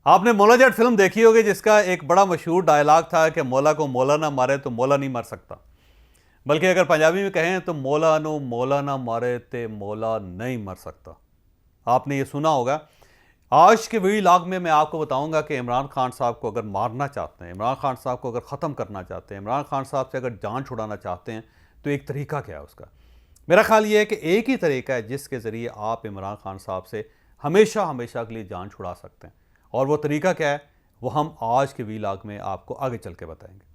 आपने मौला जट फिल्म देखी होगी जिसका एक बड़ा मशहूर डायलॉग था कि मौला को मौला ना मारे तो मौला नहीं मर सकता। बल्कि अगर पंजाबी में कहें तो मौला ना मारे ते मौला नहीं मर सकता। आपने ये सुना होगा। आज के व्लॉग में मैं आपको बताऊंगा कि इमरान खान साहब को अगर मारना चाहते हैं, इमरान खान साहब को अगर ख़त्म करना चाहते हैं, इमरान खान साहब से अगर जान छुड़ाना चाहते हैं तो एक तरीका क्या है उसका। मेरा ख्याल ये है कि एक ही तरीका है जिसके ज़रिए आप इमरान खान साहब से हमेशा हमेशा के लिए जान छुड़ा सकते हैं। और वो तरीका क्या है वो हम आज के व्लॉग में आपको आगे चल के बताएंगे।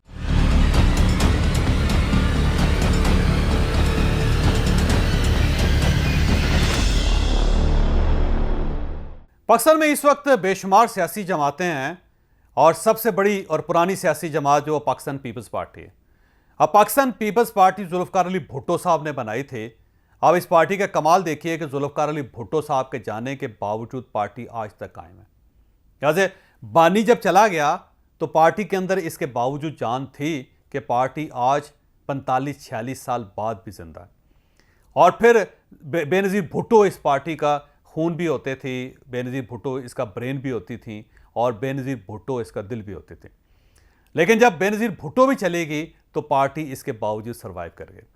पाकिस्तान में इस वक्त बेशुमार सियासी जमातें हैं और सबसे बड़ी और पुरानी सियासी जमात जो पाकिस्तान पीपल्स पार्टी है। अब पाकिस्तान पीपल्स पार्टी जुल्फ़िकार अली भुट्टो साहब ने बनाई थी। अब इस पार्टी का कमाल देखिए कि जुल्फ़िकार अली भुट्टो साहब के जाने के बावजूद पार्टी आज तक कायम है। जैसे बानी जब चला गया तो पार्टी के अंदर इसके बावजूद जान थी कि पार्टी आज 45-46 साल बाद भी जिंदा है। और फिर बेनज़ीर भुट्टो इस पार्टी का खून भी होते थे, बेनज़ीर भुट्टो इसका ब्रेन भी होती थी और बेनज़ीर भुट्टो इसका दिल भी होते थे। लेकिन जब बेनज़ीर भुट्टो भी चलेगी तो पार्टी इसके बावजूद सर्वाइव कर गई।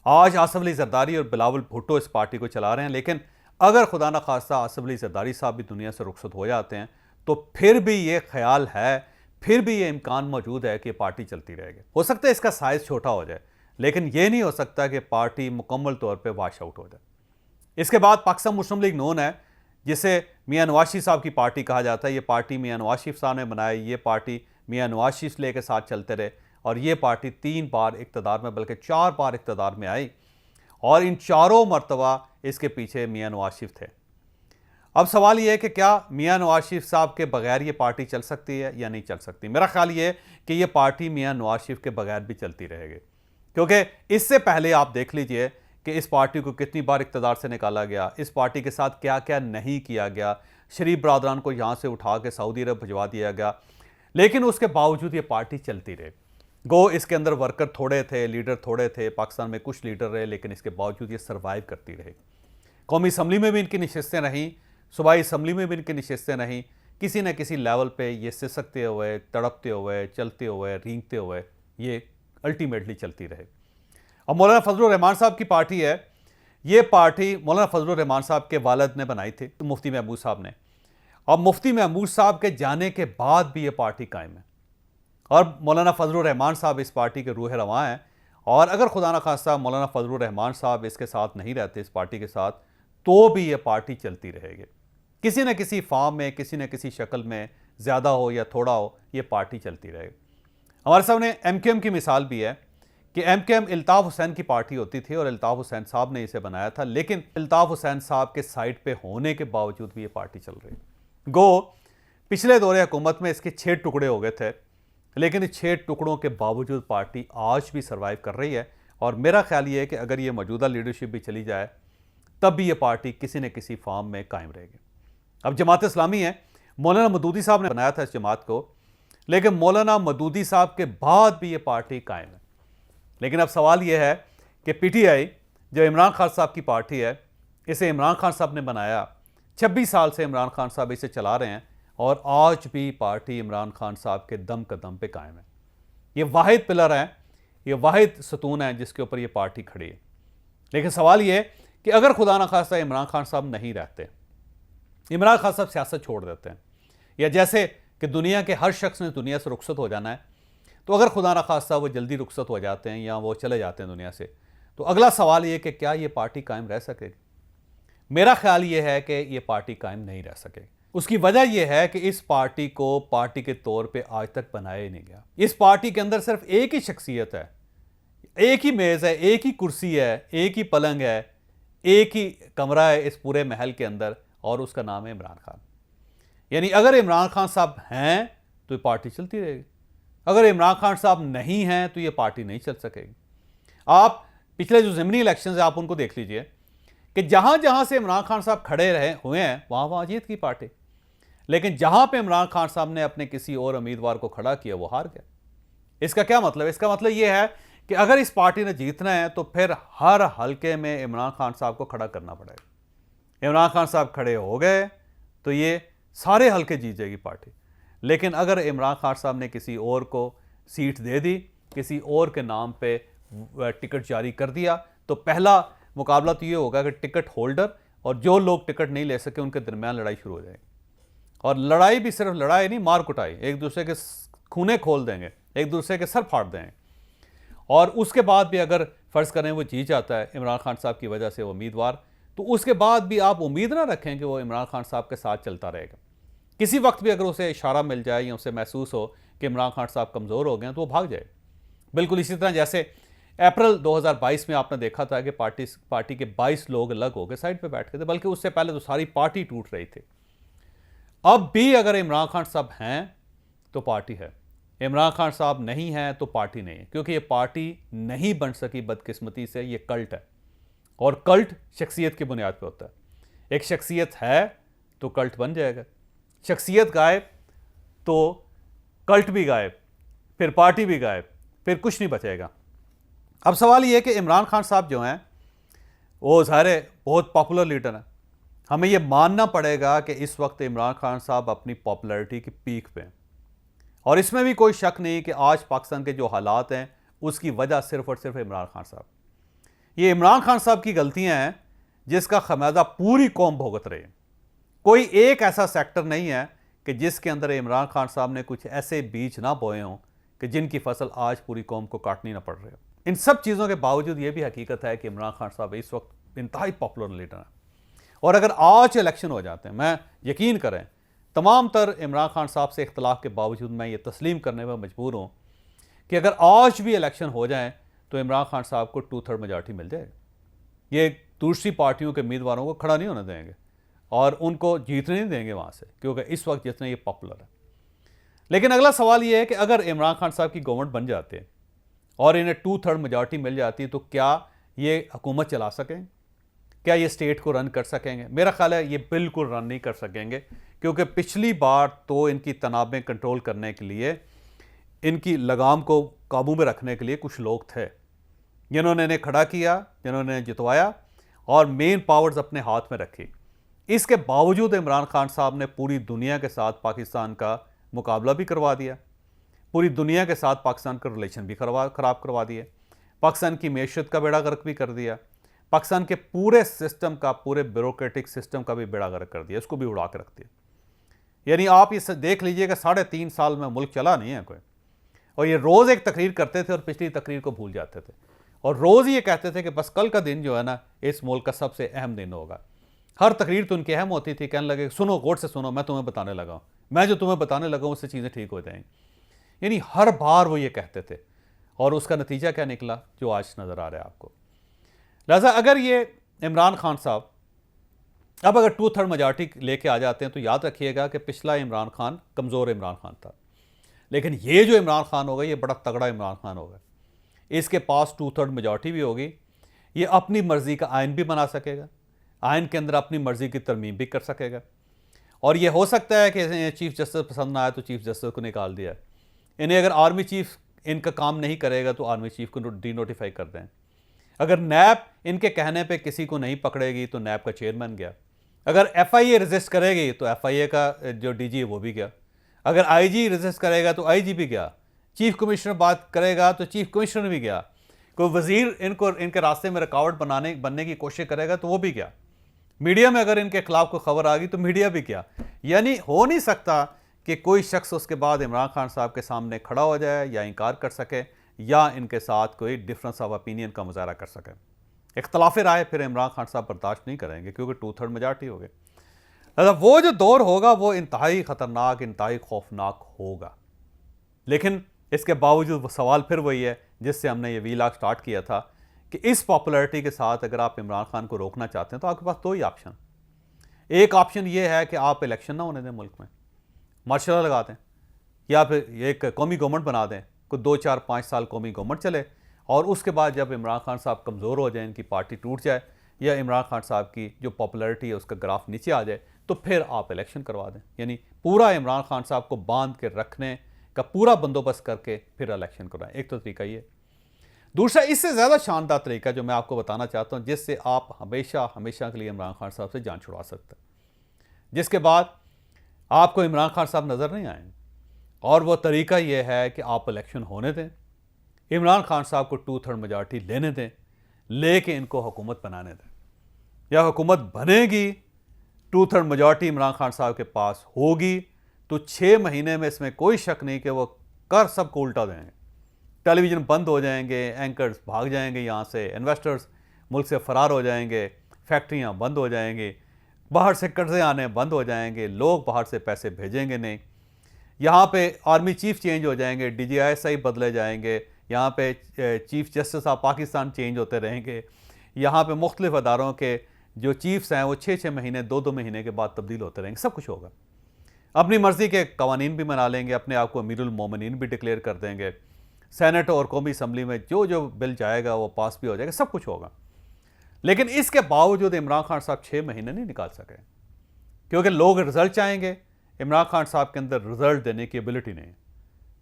आज आसिफ अली जरदारी और बिलावल भुट्टो इस पार्टी को चला रहे हैं। लेकिन अगर खुदा न खास्ता आसिफ अली जरदारी साहब भी दुनिया से रुखसत हो जाते हैं तो फिर भी ये ख्याल है, फिर भी ये इम्कान मौजूद है कि पार्टी चलती रहेगी। हो सकता है इसका साइज़ छोटा हो जाए, लेकिन ये नहीं हो सकता कि पार्टी मुकम्मल तौर पे वॉश आउट हो जाए। इसके बाद पाकिस्तान मुस्लिम लीग नून है, जिसे मियां नवाज शरीफ साहब की पार्टी कहा जाता है। ये पार्टी मियां नवाज शरीफ साहब ने बनाई। ये पार्टी मियां नवाज शरीफ ले के साथ चलते रहे और ये पार्टी 3 बार इक़्तिदार में, बल्कि 4 बार इक़्तिदार में आई और इन चारों मरतबा इसके पीछे मियां नवाज शरीफ थे। अब सवाल यह है कि क्या मियां नवाज शरीफ साहब के बगैर ये पार्टी चल सकती है या नहीं चल सकती। मेरा ख्याल ये है कि ये पार्टी मियां नवाज शरीफ के बगैर भी चलती रहेगी, क्योंकि इससे पहले आप देख लीजिए कि इस पार्टी को कितनी बार इक़्तिदार से निकाला गया, इस पार्टी के साथ क्या क्या नहीं किया गया। शरीफ बरदरान को यहाँ से उठा के सऊदी अरब भिजवा दिया गया, लेकिन उसके बावजूद ये पार्टी चलती रही। गो इसके अंदर वर्कर थोड़े थे, लीडर थोड़े थे, पाकिस्तान में कुछ लीडर रहे, लेकिन इसके बावजूद ये सर्वाइव करती रही। कौमी असम्बली में भी इनकी नशस्तें रहीं, सूबाई असम्बली में भी इनकी नशस्तें रहीं। किसी न किसी लेवल पे ये सिसकते हुए, तड़पते हुए, चलते हुए, रेंगते हुए ये अल्टीमेटली चलती रहे। अब मौलाना फजलुर रहमान साहब की पार्टी है। ये पार्टी मौलाना फजलुर रहमान साहब के वालिद ने बनाई थी, तो मुफ्ती महमूद साहब ने। अब मुफ्ती महमूद साहब के जाने के बाद भी ये पार्टी कायम है और मौलाना फजलुर रहमान साहब इस पार्टी के रूह रवां हैं। और अगर खुदा न खास्ता मौलाना फजलुर रहमान साहब इसके साथ नहीं रहते, इस पार्टी के साथ, तो भी ये पार्टी चलती रहेगी। किसी न किसी फॉर्म में, किसी न किसी शक्ल में, ज़्यादा हो या थोड़ा हो, ये पार्टी चलती रहेगी। हमारे सामने MKM की मिसाल भी है कि MKM इल्ताफ़ हुसैन की पार्टी होती थी और इल्ताफ़ हुसैन साहब ने इसे बनाया था, लेकिन इल्ताफ़ हुसैन साहब के साइड पे होने के बावजूद भी ये पार्टी चल रही। गो पिछले दौरे हुकूमत में इसके 6 टुकड़े हो गए थे, लेकिन इस 6 टुकड़ों के बावजूद पार्टी आज भी सर्वाइव कर रही है। और मेरा ख्याल ये है कि अगर ये मौजूदा लीडरशिप भी चली जाए तब भी ये पार्टी किसी न किसी फॉर्म में कायम रहेगी। अब जमात इस्लामी है, मौलाना मदूदी साहब ने बनाया था इस जमात को, लेकिन मौलाना मदूदी साहब के बाद भी ये पार्टी कायम है। लेकिन अब सवाल यह है कि PTI जो इमरान खान साहब की पार्टी है, इसे इमरान खान साहब ने बनाया। 26 साल से इमरान खान साहब इसे चला रहे हैं और आज भी पार्टी इमरान खान साहब के दम कदम पे कायम है। ये वाहिद पिलर है, ये वाहिद सतून है जिसके ऊपर ये पार्टी खड़ी है। लेकिन सवाल ये है कि अगर खुदा न खास्ता इमरान खान साहब नहीं रहते, इमरान खान साहब सियासत छोड़ देते हैं, या जैसे कि दुनिया के हर शख्स ने दुनिया से रुखसत हो जाना है, तो अगर खुदा न खास्ता वो जल्दी रुखसत हो जाते हैं या वो चले जाते हैं दुनिया से, तो अगला सवाल ये कि क्या ये पार्टी कायम रह सकेगी। मेरा ख्याल ये है कि ये पार्टी कायम नहीं रह सकेगी। उसकी वजह यह है कि इस पार्टी को पार्टी के तौर पे आज तक बनाया ही नहीं गया। इस पार्टी के अंदर सिर्फ एक ही शख्सियत है, एक ही मेज़ है, एक ही कुर्सी है, एक ही पलंग है, एक ही कमरा है इस पूरे महल के अंदर, और उसका नाम है इमरान खान। यानी अगर इमरान खान साहब हैं तो ये पार्टी चलती रहेगी, अगर इमरान खान साहब नहीं हैं तो ये पार्टी नहीं चल सकेगी। आप पिछले जो ज़मीनी इलेक्शन है आप उनको देख लीजिए कि जहाँ जहाँ से इमरान खान साहब खड़े रहे हुए हैं वहाँ वहाँ जीत की पार्टी, लेकिन जहाँ पे इमरान खान साहब ने अपने किसी और उम्मीदवार को खड़ा किया वो हार गया। इसका क्या मतलब है? इसका मतलब ये है कि अगर इस पार्टी ने जीतना है तो फिर हर हलके में इमरान खान साहब को खड़ा करना पड़ेगा। इमरान खान साहब खड़े हो गए तो ये सारे हल्के जीत जाएगी पार्टी। लेकिन अगर इमरान खान साहब ने किसी और को सीट दे दी, किसी और के नाम पे टिकट जारी कर दिया, तो पहला मुकाबला तो ये होगा कि टिकट होल्डर और जो लोग टिकट नहीं ले सके उनके दरमियान लड़ाई शुरू हो जाएगी। और लड़ाई भी सिर्फ लड़ाई नहीं, मार कुटाई, एक दूसरे के खूने खोल देंगे, एक दूसरे के सर फाड़ देंगे। और उसके बाद भी अगर फ़र्ज़ करें वो जीत जाता है इमरान खान साहब की वजह से वो उम्मीदवार, तो उसके बाद भी आप उम्मीद ना रखें कि वो इमरान खान साहब के साथ चलता रहेगा। किसी वक्त भी अगर उसे इशारा मिल जाए या उसे महसूस हो कि इमरान खान साहब कमज़ोर हो गए तो वो भाग जाए। बिल्कुल इसी तरह जैसे अप्रैल 2022 में आपने देखा था कि पार्टी के 22 लोग अलग हो गए, साइड पे बैठ गए थे, बल्कि उससे पहले तो सारी पार्टी टूट रही थी। अब भी अगर इमरान खान साहब हैं तो पार्टी है, इमरान खान साहब नहीं हैं तो पार्टी नहीं है, क्योंकि ये पार्टी नहीं बन सकी बदकिस्मती से। ये कल्ट है और कल्ट शख्सियत की बुनियाद पे होता है। एक शख्सियत है तो कल्ट बन जाएगा, शख्सियत गायब तो कल्ट भी गायब, फिर पार्टी भी गायब, फिर कुछ नहीं बचेगा। अब सवाल ये है कि इमरान खान साहब जो हैं वो ज़ाहिर बहुत पॉपुलर लीडर हैं। हमें ये मानना पड़ेगा कि इस वक्त इमरान खान साहब अपनी पॉपुलैरिटी की पीक पे हैं, और इसमें भी कोई शक नहीं कि आज पाकिस्तान के जो हालात हैं उसकी वजह सिर्फ और सिर्फ इमरान खान साहब। ये इमरान खान साहब की गलतियां हैं जिसका खमियाजा पूरी कौम भुगत रही है। कोई एक ऐसा सेक्टर नहीं है कि जिसके अंदर इमरान खान साहब ने कुछ ऐसे बीज ना बोए हों कि जिनकी फसल आज पूरी कौम को काटनी ना पड़ रही हो। इन सब चीज़ों के बावजूद ये भी हकीकत है कि इमरान खान साहब इस वक्त इंतहाई पॉपुलर लीडर हैं। और अगर आज इलेक्शन हो जाते हैं, मैं यकीन करें तमाम तर इमरान खान साहब से इख्तलाफ के बावजूद मैं ये तस्लीम करने पर मजबूर हूँ कि अगर आज भी इलेक्शन हो जाएं तो इमरान खान साहब को 2/3 मेजॉरिटी मिल जाएगी। ये दूसरी पार्टियों के उम्मीदवारों को खड़ा नहीं होने देंगे और उनको जीतने नहीं देंगे वहाँ से, क्योंकि इस वक्त जितने ये पॉपुलर है। लेकिन अगला सवाल ये है कि अगर इमरान खान साहब की गवर्नमेंट बन जाते हैं और इन्हें 2/3 मेजॉरिटी मिल जाती है तो क्या ये हुकूमत चला सकेंगे? क्या ये स्टेट को रन कर सकेंगे? मेरा ख्याल है ये बिल्कुल रन नहीं कर सकेंगे, क्योंकि पिछली बार तो इनकी तनाबें कंट्रोल करने के लिए, इनकी लगाम को काबू में रखने के लिए कुछ लोग थे जिन्होंने इन्हें खड़ा किया, जिन्होंने जितवाया और मेन पावर्स अपने हाथ में रखी। इसके बावजूद इमरान खान साहब ने पूरी दुनिया के साथ पाकिस्तान का मुकाबला भी करवा दिया, पूरी दुनिया के साथ पाकिस्तान का रिलेशन भी ख़राब करवा दिए, पाकिस्तान की मैशत का बेड़ा गर्क भी कर दिया, पाकिस्तान के पूरे सिस्टम का, पूरे ब्यूरोक्रेटिक सिस्टम का भी बेड़ा गर्क कर दिया, इसको भी उड़ा के रख दिया। यानी आप ये देख लीजिए कि 3.5 साल में मुल्क चला नहीं है कोई, और ये रोज़ एक तकरीर करते थे और पिछली तकरीर को भूल जाते थे, और रोज़ ये कहते थे कि बस कल का दिन जो है ना इस मुल्क का सबसे अहम दिन होगा। हर तकरीर तो उनकी अहम होती थी, कहने लगे सुनो, गौर से सुनो, मैं तुम्हें बताने लगा हूँ, मैं जो तुम्हें बताने लगा हूँ उससे चीज़ें ठीक हो जाएंगी। यानी हर बार वो ये कहते थे, और उसका नतीजा क्या निकला जो आज नज़र आ रहा है आपको। लिहाजा अगर ये इमरान खान साहब अब अगर 2/3 मेजॉरिटी लेके आ जाते हैं तो याद रखिएगा कि पिछला इमरान खान कमज़ोर इमरान खान था, लेकिन ये जो इमरान खान होगा ये बड़ा तगड़ा इमरान खान होगा। इसके पास 2/3 मेजॉरिटी भी होगी, ये अपनी मर्ज़ी का आइन भी बना सकेगा, आइन के अंदर अपनी मर्ज़ी की तरमीम भी कर सकेगा, और ये हो सकता है कि चीफ़ जस्टिस पसंद ना आए तो चीफ़ जस्टिस को निकाल दिया। इन्हें अगर आर्मी चीफ़ इनका काम नहीं करेगा तो आर्मी चीफ़ को डीनोटिफाई कर दें। अगर नैब इनके कहने पे किसी को नहीं पकड़ेगी तो नैब का चेयरमैन गया। अगर FIA रेजिस्ट करेगी तो FIA का जो DG है वो भी गया। अगर IG रेजिस्ट करेगा तो IG भी गया। चीफ कमिश्नर बात करेगा तो चीफ कमिश्नर भी गया। कोई वजीर इनके रास्ते में रुकावट बनने की कोशिश करेगा तो वो भी गया। मीडिया में अगर इनके खिलाफ कोई खबर आ गई तो मीडिया भी गया। यानी हो नहीं सकता कि कोई शख्स उसके बाद इमरान खान साहब के सामने खड़ा हो जाए या इनकार कर सके या इनके साथ कोई डिफरेंस ऑफ ओपिनियन का मुजाहरा कर सके। इख्तलाफ राय फिर इमरान खान साहब बर्दाश्त नहीं करेंगे, क्योंकि 2/3 मेजॉरिटी हो गई। वो जो दौर होगा वो इंतहाई ख़तरनाक, इंतहाई खौफनाक होगा। लेकिन इसके बावजूद वो सवाल फिर वही है जिससे हमने ये वीलॉग स्टार्ट किया था कि इस पॉपुलैरिटी के साथ अगर आप इमरान खान को रोकना चाहते हैं तो आपके पास दो ही ऑप्शन। एक ऑप्शन ये है कि आप इलेक्शन ना होने दें, मुल्क में मार्शल लगा दें, या फिर एक कौमी गवर्नमेंट बना दें, कोई 2, 4, 5 साल कौमी गवर्नमेंट चले, और उसके बाद जब इमरान खान साहब कमज़ोर हो जाए, इनकी पार्टी टूट जाए या इमरान खान साहब की जो पॉपुलैरिटी है उसका ग्राफ नीचे आ जाए, तो फिर आप इलेक्शन करवा दें। यानी पूरा इमरान खान साहब को बांध के रखने का पूरा बंदोबस्त करके फिर इलेक्शन करवाएं। एक तो तरीका ये। दूसरा, इससे ज़्यादा शानदार तरीका जो मैं आपको बताना चाहता हूँ, जिससे आप हमेशा हमेशा के लिए इमरान खान साहब से जान छुड़वा सकते हैं, जिसके बाद आपको इमरान खान साहब नज़र नहीं आएंगे। और वो तरीका ये है कि आप इलेक्शन होने दें, इमरान खान साहब को 2/3 मेजॉरिटी लेने दें, लेके इनको हुकूमत बनाने दें। या हुकूमत बनेगी, 2/3 मेजॉरिटी इमरान खान साहब के पास होगी, तो 6 महीने में इसमें कोई शक नहीं कि वो कर सबको उल्टा देंगे। टेलीविज़न बंद हो जाएंगे, एंकर्स भाग जाएंगे यहाँ से, इन्वेस्टर्स मुल्क से फ़रार हो जाएंगे, फैक्ट्रियाँ बंद हो जाएंगी, बाहर से कर्जे आने बंद हो जाएंगे, लोग बाहर से पैसे भेजेंगे नहीं। यहाँ पे आर्मी चीफ चेंज हो जाएंगे, DGISI बदले जाएंगे, यहाँ पे chief justice of Pakistan change होते रहेंगे, यहाँ पे मुख्तलिफ अदारों के जो चीफ्स हैं वो 6-6 महीने 2-2 महीने के बाद तब्दील होते रहेंगे। सब कुछ होगा। अपनी मर्ज़ी के कवानीन भी बना लेंगे, अपने आप को अमीरुल मोमिनीन भी डिक्लेयर कर देंगे, सेनेट और कौमी असम्बली में जो जो बिल जाएगा वो पास भी हो जाएगा, सब कुछ होगा। लेकिन इसके बावजूद इमरान खान साहब 6 महीने नहीं निकाल सके, क्योंकि लोग रिजल्ट चाहेंगे। इमरान खान साहब के अंदर रिजल्ट देने की एबिलिटी नहीं है,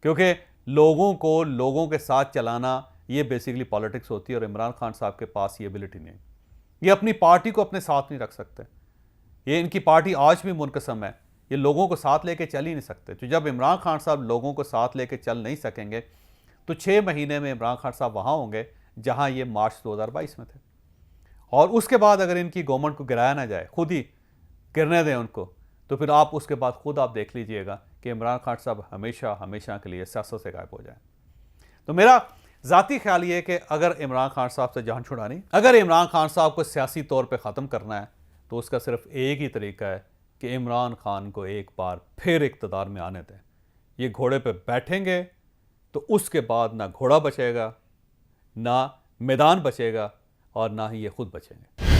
क्योंकि लोगों को लोगों के साथ चलाना ये बेसिकली पॉलिटिक्स होती है, और इमरान खान साहब के पास ये एबिलिटी नहीं। ये अपनी पार्टी को अपने साथ नहीं रख सकते। ये इनकी पार्टी आज भी मुनकसम है, ये लोगों को साथ लेके चल ही नहीं सकते। तो जब इमरान खान साहब लोगों को साथ लेके चल नहीं सकेंगे, तो 6 महीने में इमरान खान साहब वहाँ होंगे जहाँ ये मार्च 2022 में थे। और उसके बाद अगर इनकी गवर्नमेंट को गिराया ना जाए, खुद ही गिरने दें उनको, तो फिर आप उसके बाद खुद आप देख लीजिएगा कि इमरान खान साहब हमेशा हमेशा के लिए सियासत से गायब हो जाए। तो मेरा ज़ाती ख्याल ये कि अगर इमरान खान साहब से जान छुड़ानी, अगर इमरान खान साहब को सियासी तौर पे ख़त्म करना है, तो उसका सिर्फ एक ही तरीका है कि इमरान खान को एक बार फिर इक़्तिदार में आने दें। ये घोड़े पे बैठेंगे तो उसके बाद ना घोड़ा बचेगा, ना मैदान बचेगा, और ना ही ये खुद बचेंगे।